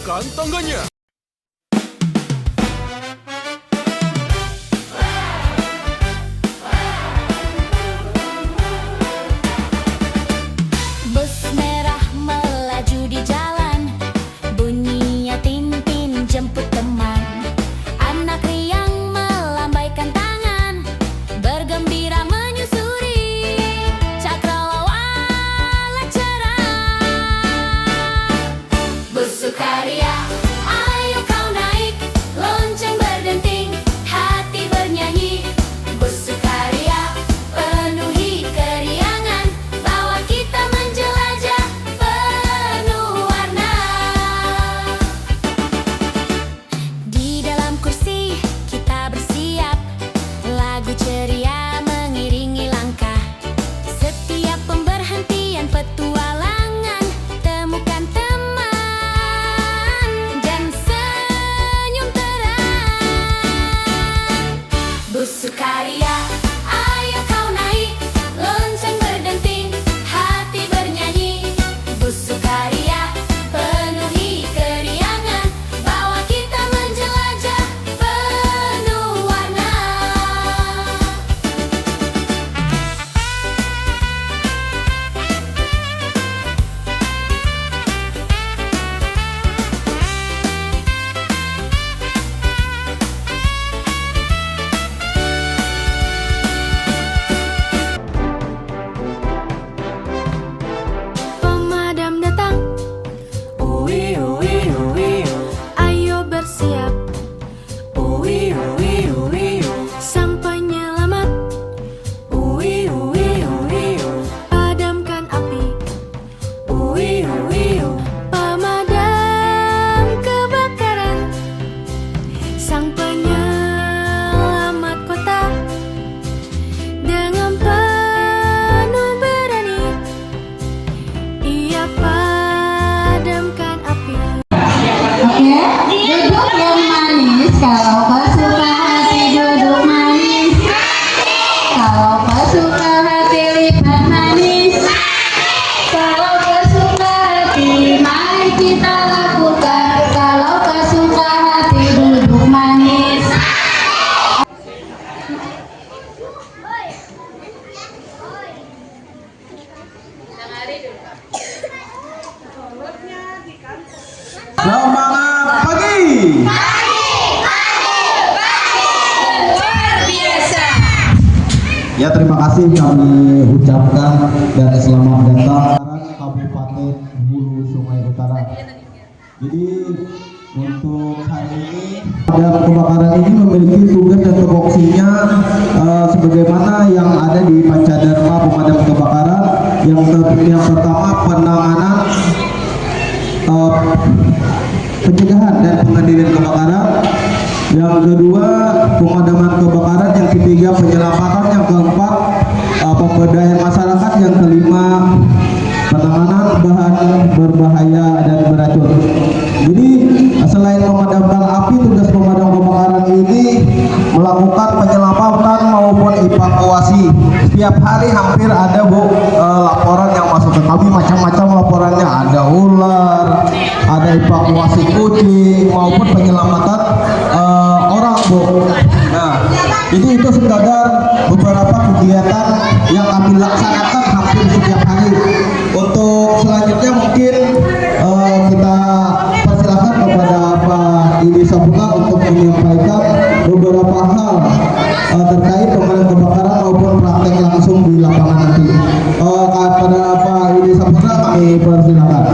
siapkan tangganya. Bus merah melaju di jalan, bunyinya tintin jemput teman. Anak riang melambaikan tangan, bergembira menyusuri cakrawala cerah. Bus Sukaria, ayo kau naik, lonceng berdenting, hati bernyanyi. Bus Sukaria, penuhi keriangan, bawa kita menjelajah penuh warna. Di dalam kursi kita bersiap, lagu ceria mengiringi langkah. Setiap pemberhentian petualangan, temukan teman dan senyum terang. Bus Sukaria, ayo kau naik, lonceng berdenting, hati bernyanyi. Bus Sukaria, penuhi keriangan, bawa kita menjelajah penuh warna. Pemadam datang, Uwi uwi uwi ayo bersiap. uwi uwi uwi Sang penyelamat, uwi uwi uwi padamkan api. uwi uwi Pemadam kebakaran, sang penyelamat kota, dengan penuh berani ia padamkan api. Oke, duduk yang manis. Kalau kau suka hati duduk manis. Kalau kau suka hati lipat manis. Kalau kau suka hati mari kita lakukan. Kalau kau suka hati duduk manis. Semangat pagi. Ya, terima kasih kami ucapkan dan selamat datang Kabupaten Hulu Sungai Utara. Jadi untuk hari ini pemadam kebakaran ini memiliki tugas dan tupoksinya sebagaimana yang ada di Pancadharma Pemadam Kebakaran. Yang pertama penanganan pencegahan dan pengendalian kebakaran, yang kedua pemadaman kebakaran, yang ketiga penyelamatan, yang keempat pemberdayaan masyarakat, yang kelima penanganan bahan berbahaya dan beracun. Jadi selain memadamkan api, tugas pemadam kebakaran ini melakukan penyelamatan maupun evakuasi. Setiap hari hampir ada laporan yang masuk ke kami, macam-macam laporannya, ada ular, ada evakuasi kucing maupun penyelamatan orang Nah, itu sekadar beberapa kegiatan yang kami laksanakan hampir setiap hari. Untuk selanjutnya mungkin kita persilahkan kepada Pak Idi Saputra untuk menyampaikan beberapa hal terkait pemadam kebakaran maupun praktek langsung di lapangan nanti. Kepada Pak Idi Saputra kami persilahkan.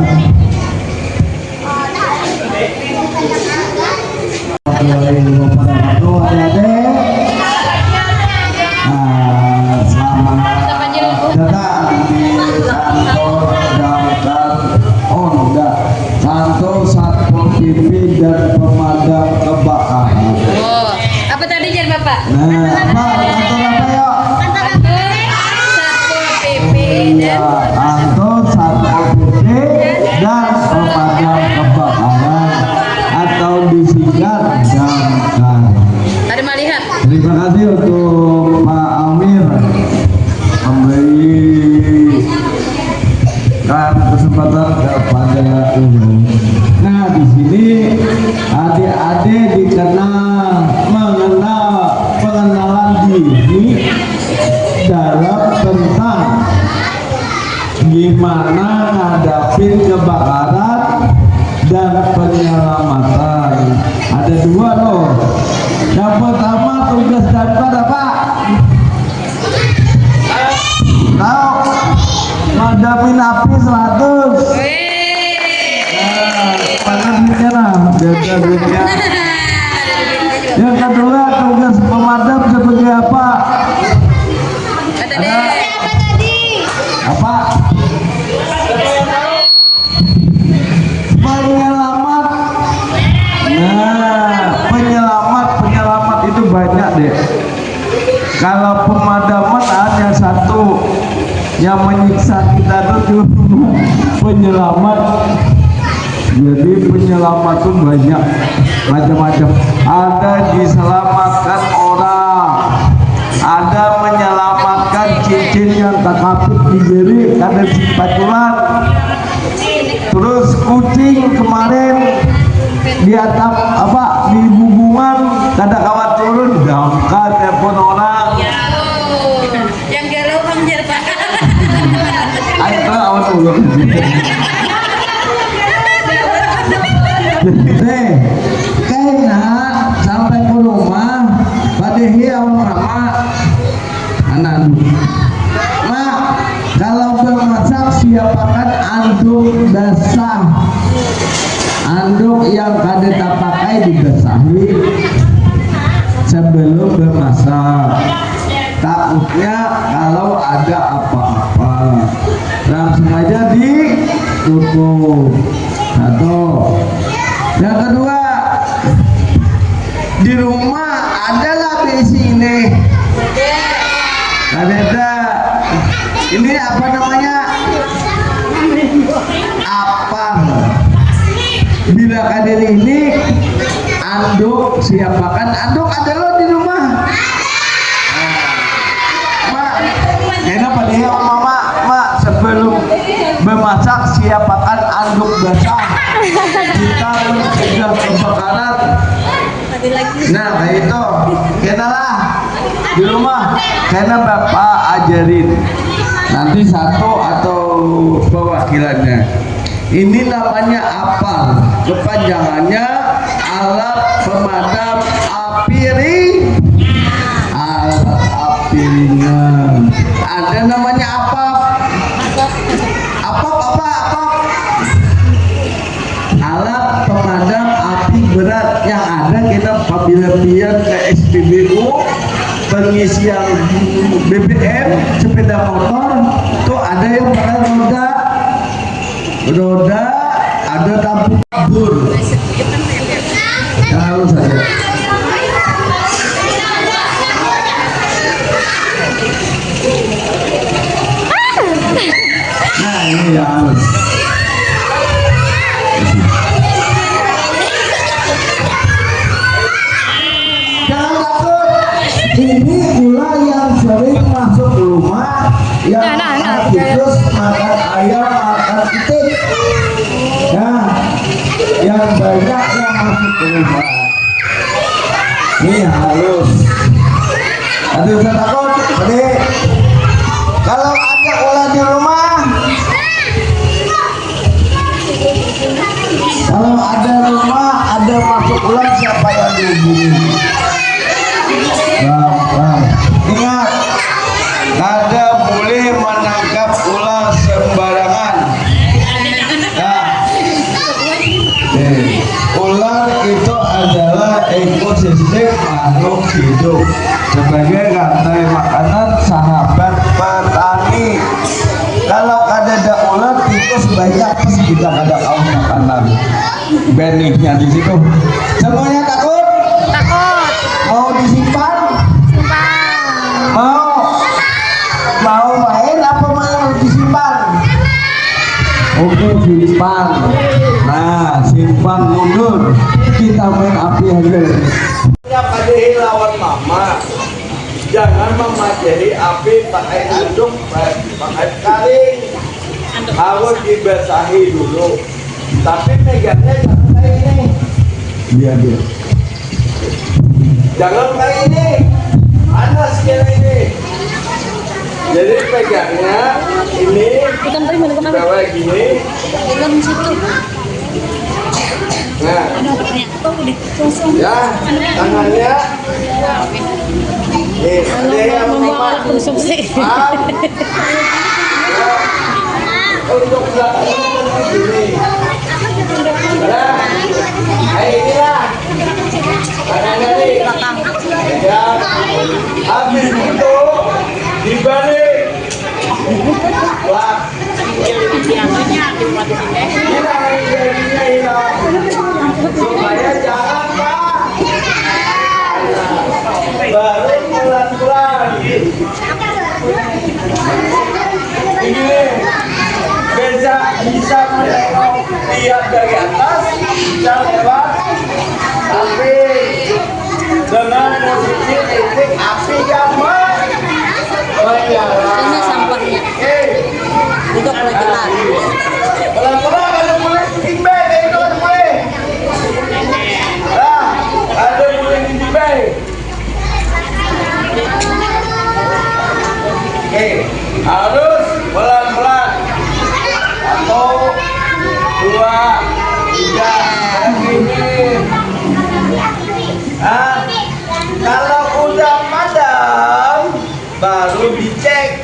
Kantor Satpol PP dan pemadam kebakaran. Oh, apa tadi jar Bapak? Nah, Pak, kantor dalam tentang gimana ngadapin kebakaran dan penyelamatan. Ada dua loh. Yang pertama tugas damkar apa? Tahu? Ngadapin api 100. Mana duitnya lah? Jaga duitnya. Yang kedua tugas pemadam sebagai apa? Ada apa? Penyelamat. Nah, penyelamat itu banyak deh. Kalau pemadaman hanya satu yang menyiksa kita itu penyelamat. Jadi penyelamat itu banyak macam-macam. Ada diselamatkan orang, ada menyelamatkan cincin yang tak kapit di jari, ada simpatulan. Terus kucing kemarin di atap apa di hubungan kada kawat turun, angkat telepon orang. Yang galau Bang Jerpa. Ayo awan ulur. Kayaknya sampai ke rumah padehi awal mama anak mak kalau bermasak siapakan anduk dasar, anduk yang kada tak pakai dibasahi sebelum bermasak. Takutnya kalau ada apa-apa langsung aja ditutup. Satu. Yang kedua, di rumah adalah besi ini. Ada. Ini apa namanya? Apang. Bila kader ini anduk siapakan anduk ada lo di rumah. Mak, kenapa dia mama? Mak sebelum memasak siapakan anduk basah. Kita mencegah kebakaran. Nah kayak itu kenalah di rumah karena bapak ajarin nanti satu atau perwakilannya. Ini namanya apal, kepanjangannya alat pemadam api alat api ringan. Ada namanya apa alat pemadam api berat yang ada kita apabila dia ke SPBU pengisian BBM sepeda motor tuh ada yang pakai roda ada lampu kabur harus saja. Nah ini yang harus. Jangan takut. Ini ular yang sering masuk rumah yang makan tikus, makan ayam, makan itik. Nah, yang banyak yang masuk ke rumah. Ini halus. Aduh, saya takut. Jadi, kalau ada ular di rumah, kalau ada rumah, ada masuk ular, siapa yang dihubungi? Ingat, kada boleh menangkap ular sembarangan. Nah, ular itu adalah ekosistem makhluk hidup sebagai rantai makanan sahabat petani. Kalau kada ada ular, tikus banyak pasti kita kada tahu makanan. Benihnya di situ. Semuanya takut? Takut. Mau disimpan? Mau main apa mau disimpan? Oke, simpan. Nah, simpan mundur. Kita main api aja. Padehi lawan mama. Jangan memajahi api pakai anduk, pakai karing. Harus dibasahi dulu. Tapi megangnya jangan kayak ini. Biar dia. Jangan kayak ini. Panas kayak ini. Jadi pegangnya ini bawa gini. Nah, ya tangannya. Nih, ada yang membawa konsumsi. Untuk belakangnya begini. Nah, inilah tangannya nih. Ya, habis itu dibalik. Wah, hilang. Supaya jangan Pak. Baru pelan-pelan. Ini bisa menengok lihat dari atas, bisa lewat, tapi dengan posisi titik api yang menyala. Ini sampahnya. Untuk pelan-pelan. Pelan-pelan ada boleh timbang itu ada boleh. Nah, ada boleh timbang. Oke, harus pelan-pelan. 1, 2, 3. Nah, kalau udah padam, baru dicek.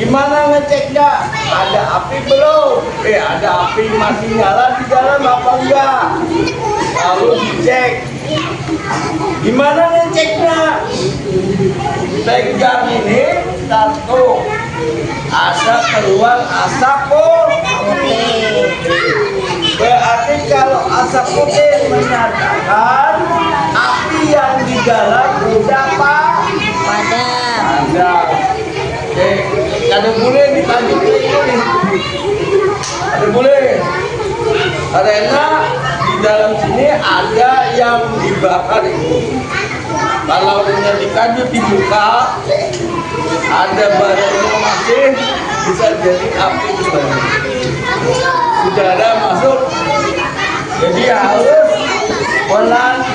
Gimana ngeceknya? Ada api belum? Ada api masih nyala di dalam apa enggak? Lalu dicek. Gimana ngeceknya? Pegang ini satu. Ada keluar asap putih. Berarti kalau asap putih menyatakan api yang di dalam udah padam. Oke, ada boleh dilanjut ini. Ada boleh. Karena di dalam sini ada yang dibakar itu. Kalau dengan dikajut dibuka, ada barang yang masih bisa jadi api kembali. Udara masuk, jadi harus pelan-pelan.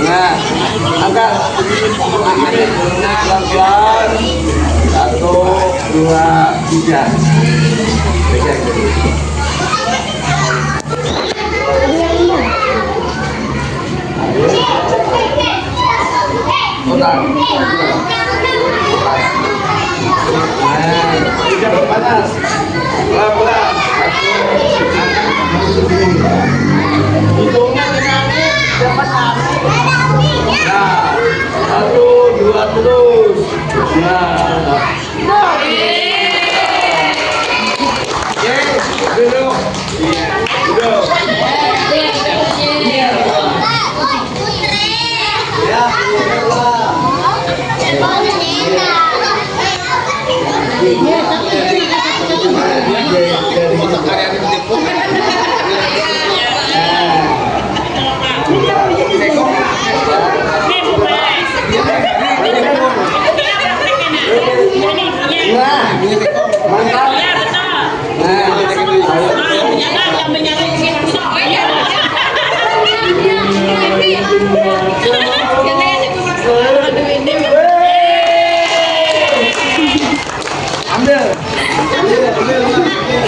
Nah, angkat pelan-pelan. 1, 2, 3. Pegang dulu. Tidak panas. Pelan-pelan. Hidungnya dinaik, jangan naik. Nah, 1, 2 terus. Nah. Oke, duduk. Duduk. Ya,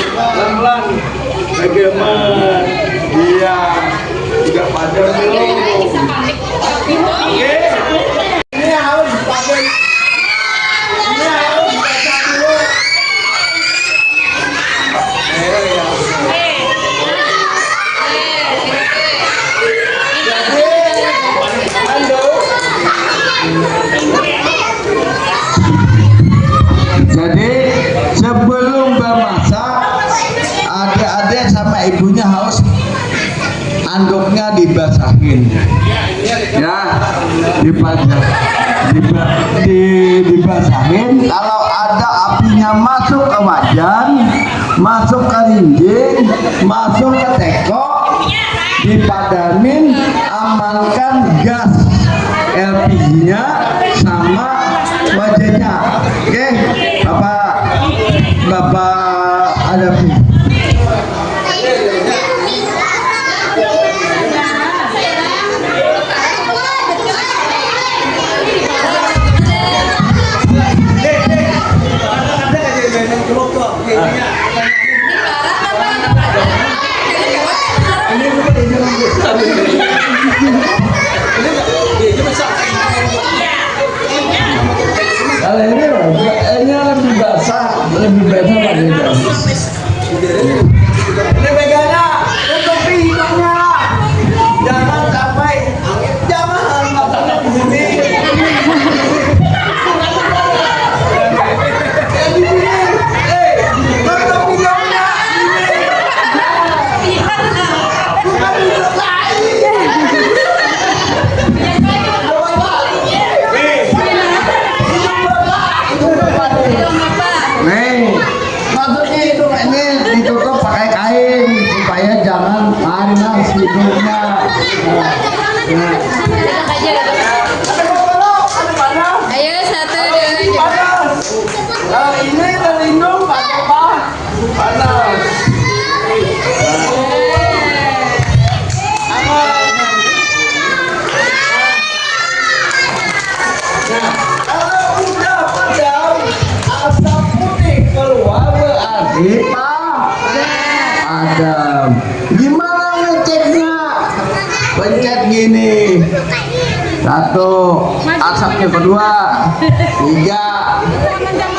pelan-pelan. Bagaimana? Iya, tidak padam belum. Oke, ini harus padam. Ini harus dibaca dulu. Jadi sebelum memasak, adik-adik sama ibunya harus anduknya dibasahin, ya, dibasahin. Kalau ada apinya masuk ke wajan, masuk ke rinjing, masuk ke teko, dipadamin, amankan gas LPG-nya sama wajahnya. Oke, Bapak hadapi. Kalau ini lebih basah, lebih basah lagi. Ini pegangnya untuk hidungnya, jangan sampai, jangan matanya di sini. Ditutup pakai kain supaya jangan panas hidungnya. Ayo 1, 2, 3. Nah, ini terlindung pakai apa? Panas. Kalau udah padam, asap putih keluar berarti padam. Gimana ngeceknya? Pencet gini. 1, asapnya kedua, 3,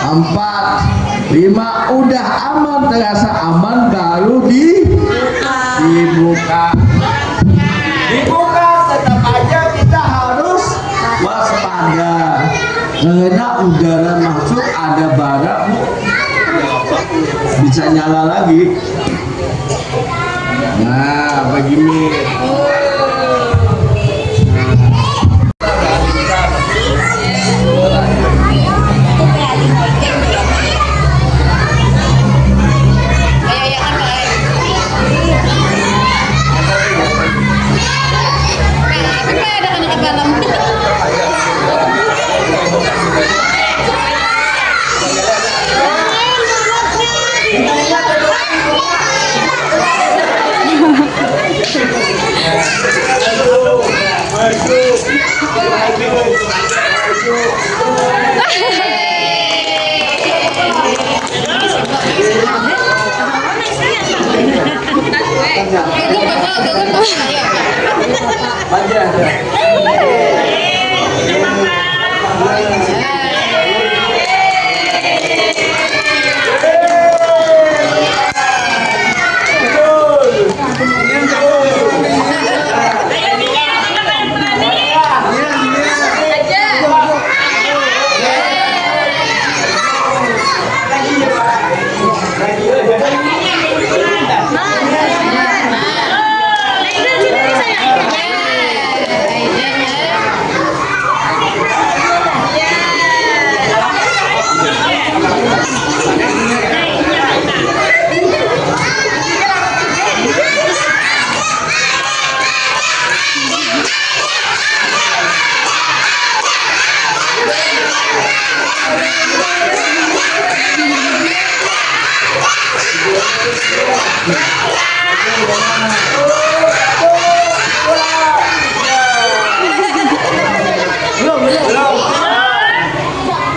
4, 5, udah aman, terasa aman, baru dibuka. Dibuka, tetap aja kita harus waspada. Karena udara masuk, ada bara, bisa nyala lagi. Nah, begini.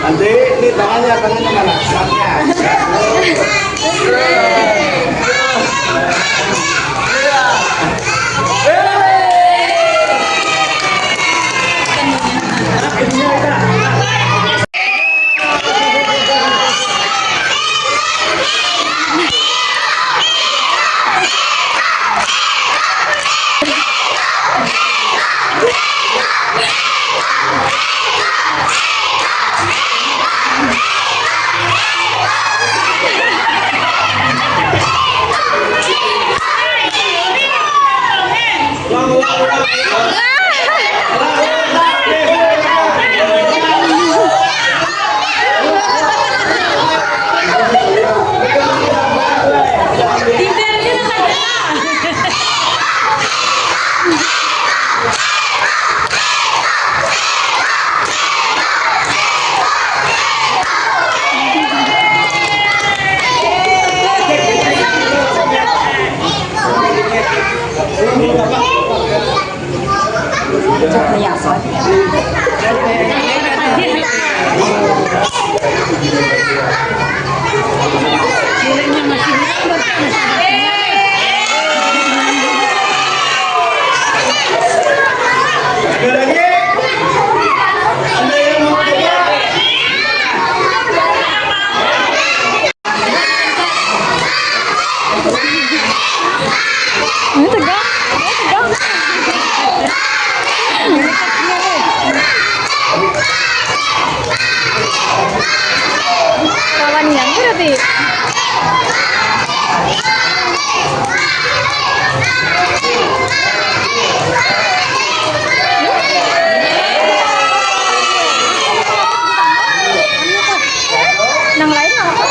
Nanti ini tangannya mana? Nanti. Nang lain apa?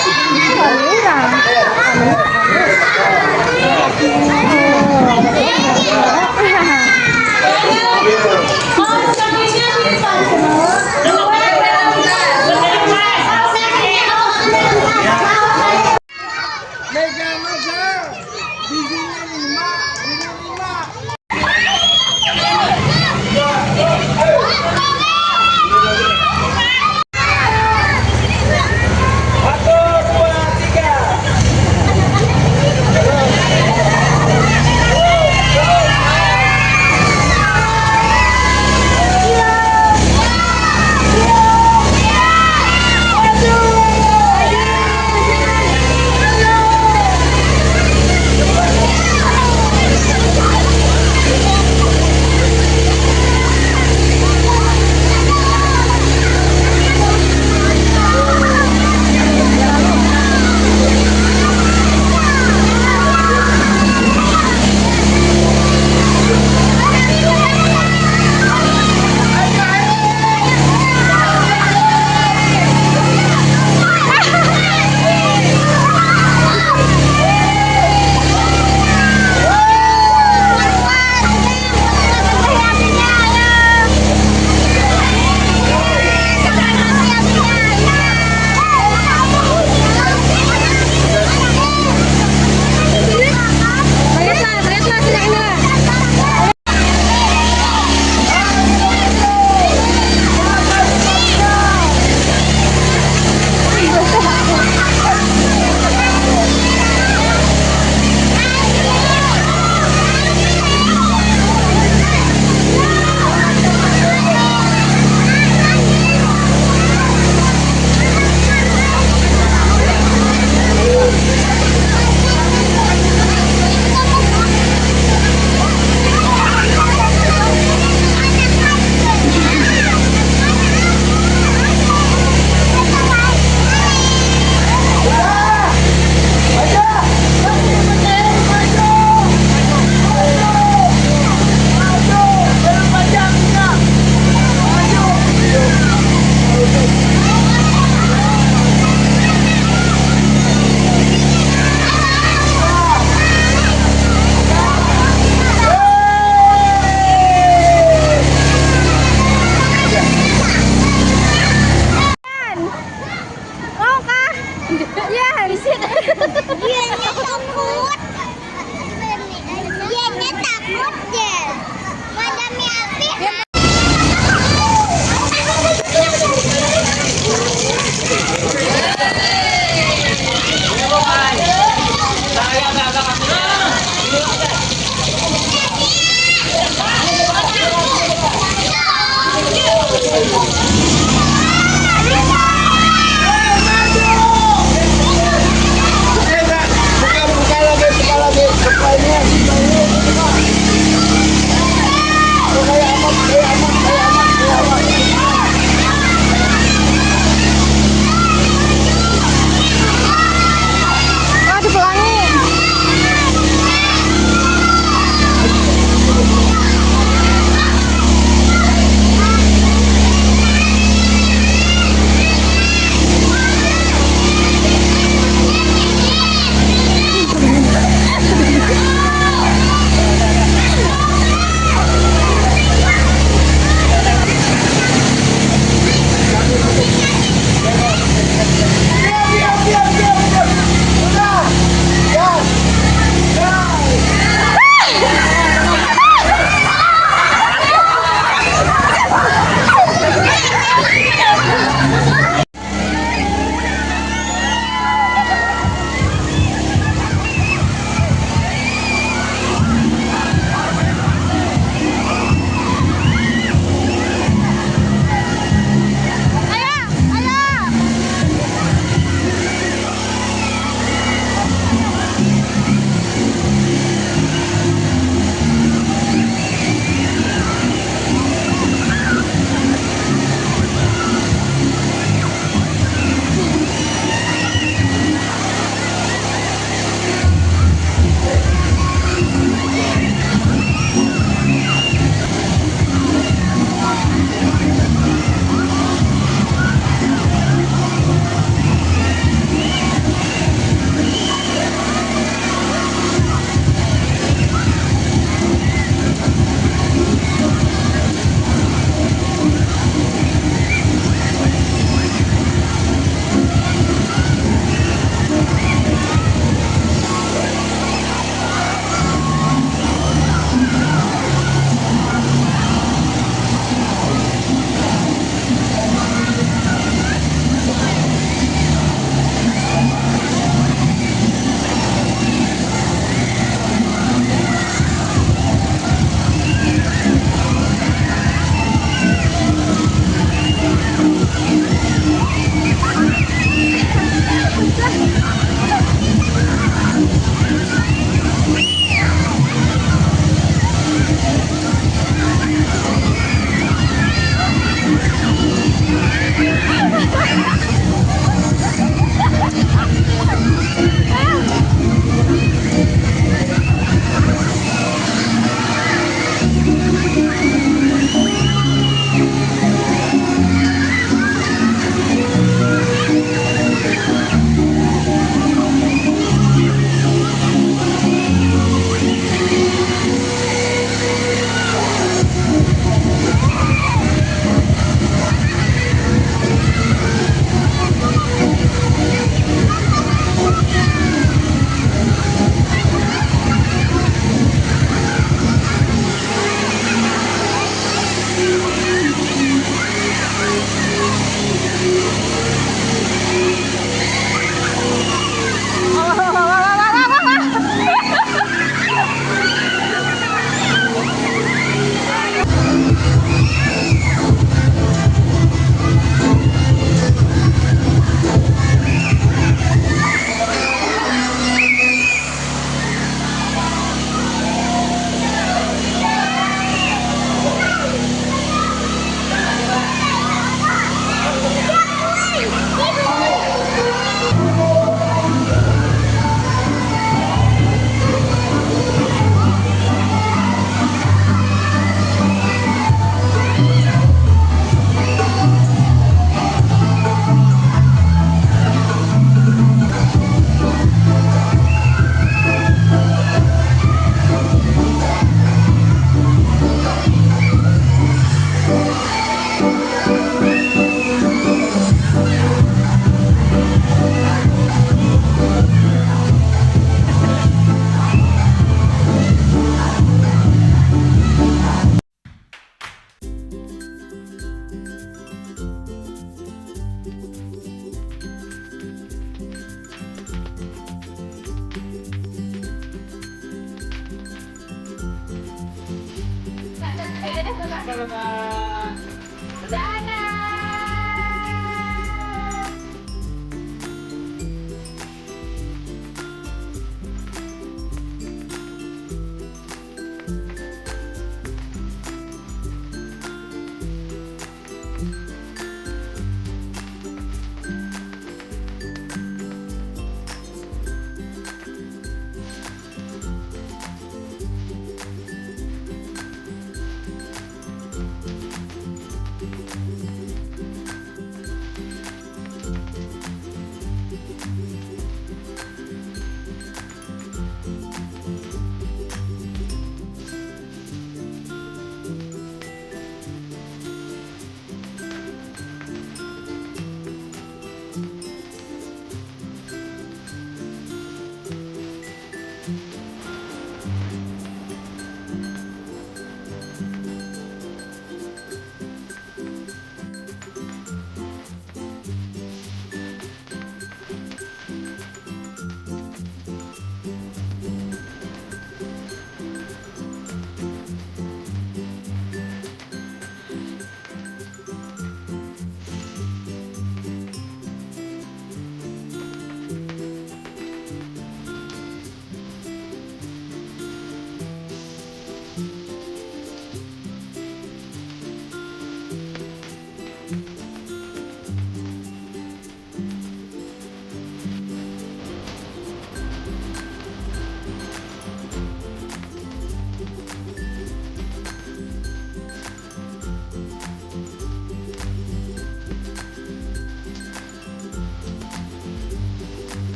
Dadah.